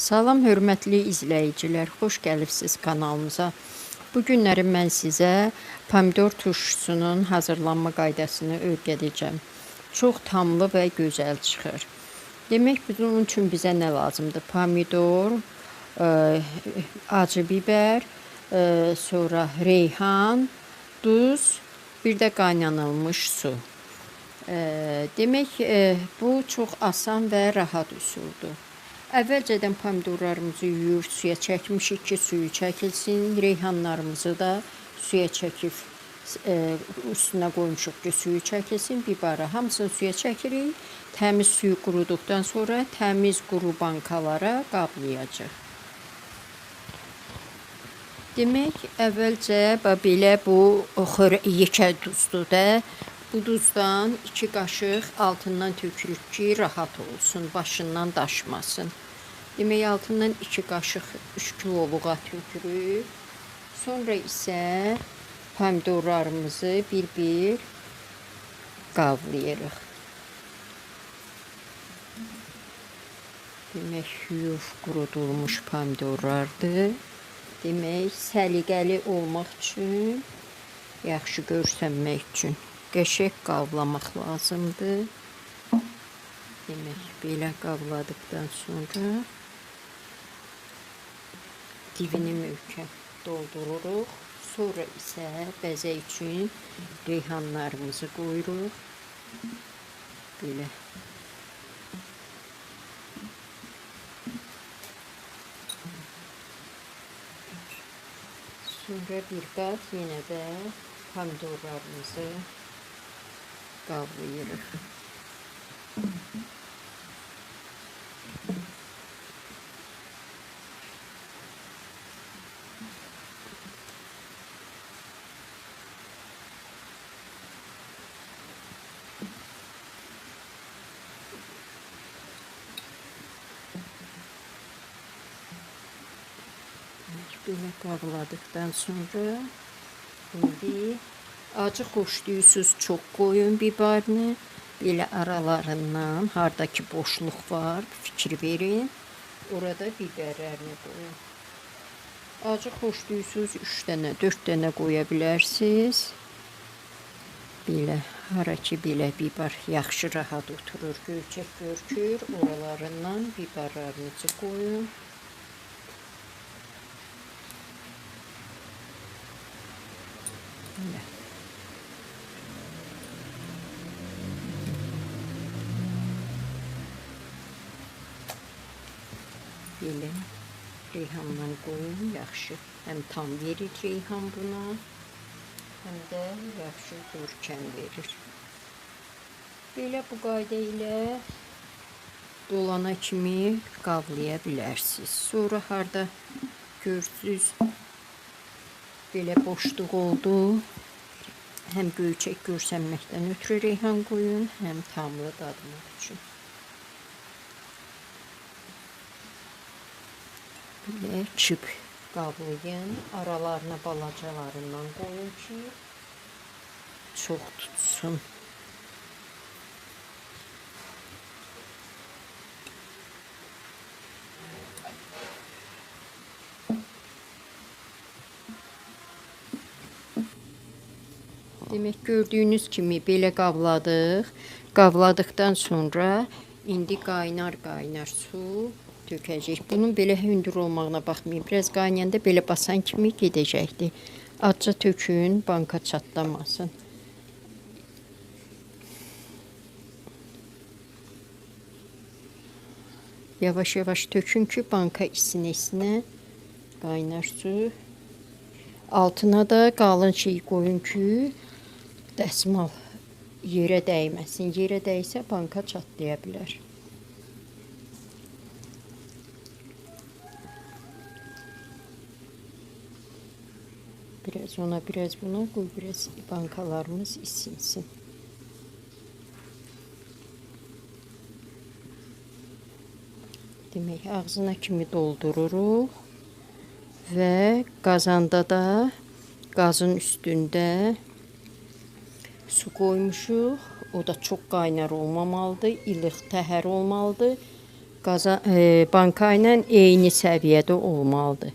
Salam hörmətli izləyicilər, xoş gəlibsiniz kanalımıza. Bu günləri mən sizə pomidor turşusunun hazırlanma qaydasını öyrədəcəm. Çox tamlı və gözəl çıxır. Demək, bunun üçün bizə nə lazımdır? Pomidor, acı biber, sonra reyhan, duz, bir də qaynanılmış su. Demək, bu çox asan və rahat üsuldur. Əvvəlcədən pomidorlarımızı yuyur, suya çəkmişik ki, suyu çəkilsin. Reyhanlarımızı da suya çəkib üstünə qoymuşuq ki, suyu çəkilsin. Bibarı hamısını suya çəkirik. Təmiz suyu quruduqdan sonra təmiz quru bankalara qablayacaq. Demək, əvvəlcə belə bu yekə duzdur da. Bu duzdan 2 qaşıq altından tökürük ki, rahat olsun, başından daşmasın. Demək, altından 2 qaşıq 3 kiloluğa tökürük. Sonra isə pomidorlarımızı bir-bir qavlayırıq. Demək, yuyub qurudulmuş pomidorlardır. Demək, səliqəli olmaq üçün, yaxşı görsənmək üçün qəşəng qavlamaq lazımdır. Demək, belə qavladıqdan sonra dibini möhkəm doldururuq. Sonra isə bəzək üçün reyhanlarımızı qoyuruq. Belə. Sonra bir qat yenə də pomidorlarımızı qavlayırıq. Belə qavladıqdan sonra indi acı xoşlayırsınız, çox qoyun biberini. Belə aralarından hardakı boşluq var, fikir verin. Orada biberlərini qoyun. Acı xoşlayırsınız, 3 dənə, 4 dənə qoya bilərsiniz. Belə, hara ki belə biber yaxşı rahat oturur, göyçək görkür. Oralarından biberlərinizi qoyun. Belə. Belə reyhandan qoyun, yaxşı. Həm tam verir reyhan buna, həm də yaxşı görkəm verir. Belə bu qayda ilə dolana kimi qavlaya bilərsiniz. Sonra harda görsünüz, belə boşluq oldu. Həm göyçək görsənməkdən ötürü reyhan qoyun, həm tamlı dadmaq üçün. Belə çip qavlayın, aralarına balacalarından qoyun ki, çox tutsun. Demək, gördüyünüz kimi belə qavladıq. Qavladıqdan sonra indi qaynar su tökəcək. Bunun belə hündür olmağına baxmayın. Biraz qaynayanda belə basan kimi gedəcəkdir. Azca tökün, banka çatlamasın. Yavaş-yavaş tökün ki, banka isinə qaynar su. Altına da qalın şey qoyun ki, dəsmal yerə dəyməsin. Yerə dəysə banka çatlaya bilər. Biraz ona, biraz buna qoy, biraz bankalarımız isinsin. Demək, ağzına kimi doldururuq və qazanda da qazın üstündə su qoymuşuq. O da çox qaynar olmamalıdır, ilıq təhər olmalıdır. banka ilə eyni səviyyədə olmalıdır.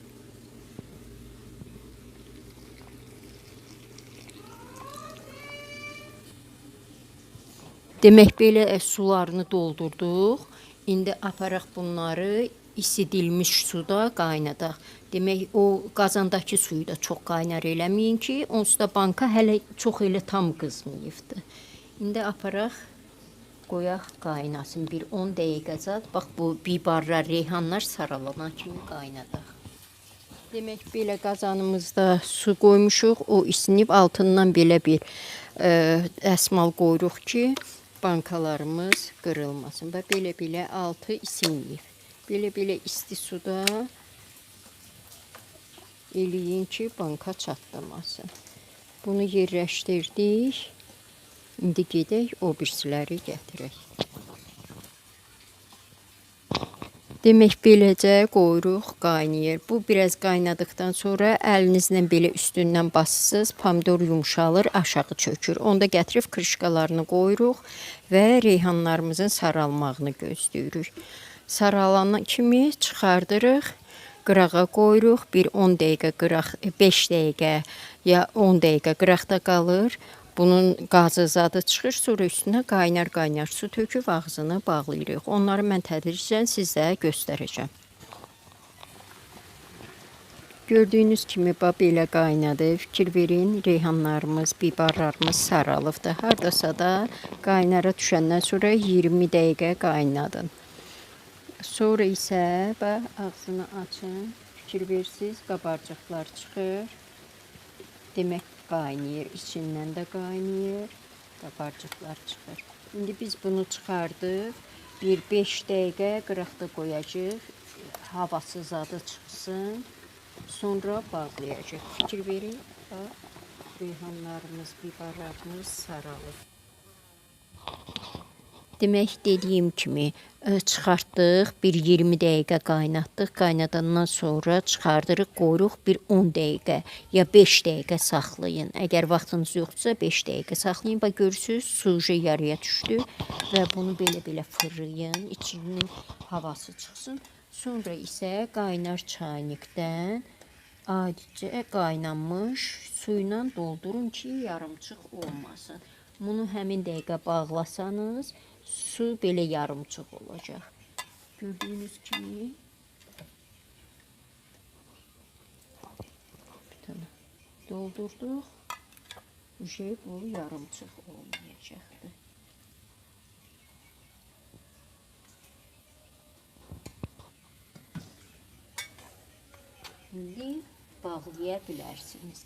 Demək belə sularını doldurduq. İndi aparaq bunları isidilmiş suda qaynadaq. Demək o qazandakı suyu da çox qaynar eləməyin ki, onsuz da banka hələ çox elə tam qızmayıbdı. İndi aparaq qoyaq qaynasın bir 10 dəqiqə zad. Bax bu bibarlar, reyhanlar saralana kimi qaynadaq. Demək belə qazanımızda su qoymuşuq. O isinib altından belə bir dəsmal qoyuruq ki, bankalarımız qırılmasın. Və belə altı isinməyib. Belə isti suda eləyin ki, banka çatlamasın. Bunu yerləşdirdik. İndi gedək o birisiləri gətirək. Demək beləcə qoyuruq, qaynayır. Bu biraz qaynadıqdan sonra əlinizlə belə üstündən basırsınız, pomidor yumşalır, aşağı çökür. Onda gətirib krışkalarını qoyuruq və reyhanlarımızın saralmağını gözləyirik. Saralana kimi çıxardırıq, qırağa qoyuruq. Bir 10 dəqiqə qıraq, 5 dəqiqə ya 10 dəqiqə qıraqda qalır. Bunun qazı zadı çıxır, sonra üstünə qaynar su töküb ağzını bağlayırıq. Onları mən tədricən sizə göstərəcəm. Gördüyünüz kimi belə qaynadı. Fikir verin, reyhanlarımız, bibarlarımız saralıbdır. Hardasa da qaynara düşəndən sonra 20 dəqiqə qaynadın. Sonra isə ağzını açın, fikir versiniz, qabarcıqlar çıxır. Demək qaynayır, içindən də qaynayır, qabarcıqlar çıxır. İndi biz bunu çıxardıq, bir 5 dəqiqə qıraqda qoyacaq, havası zadı çıxsın, sonra bağlayacaq. Fikir verin, reyhanlarımız, bibarlarımız saralır. Demək dediyim kimi çıxartdıq, bir 20 dəqiqə qaynatdıq. Qaynadandan sonra çıxardırıq, qoyuruq bir 10 dəqiqə ya 5 dəqiqə saxlayın. Əgər vaxtınız yoxdursa 5 dəqiqə saxlayın. Bax görürsünüz, su yarıya düşdü və bunu belə fırlayın, içinin havası çıxsın. Sonra isə qaynar çaynikdən adicə qaynanmış su ilə doldurun ki, yarımçıq olmasın. Bunu həmin dəqiqə bağlasanız, su belə yarımçıq olacaq. Gördüyünüz kimi doldurduq. Bu yarımçıq olmayacaqdır. İndi bağlaya bilərsiniz.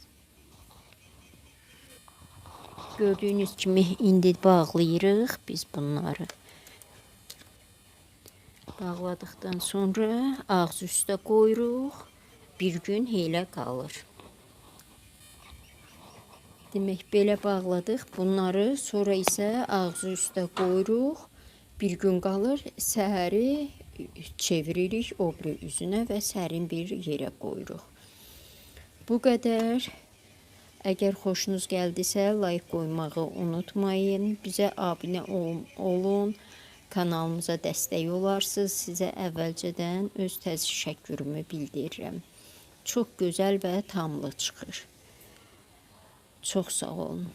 Gördüyünüz kimi indi bağlayırıq biz bunları. Bağladıqdan sonra ağzı üstə qoyuruq. Bir gün elə qalır. Demək belə bağladıq bunları. Sonra isə ağzı üstə qoyuruq. Bir gün qalır. Səhəri çeviririk o biri üzünə və sərin bir yerə qoyuruq. Bu qədər. Əgər xoşunuz gəldisə, like qoymağı unutmayın. Bizə abunə olun. Kanalımıza dəstək olarsınız. Sizə əvvəlcədən öz təşəkkürümü bildirirəm. Çox gözəl və tamlı çıxır. Çox sağ olun.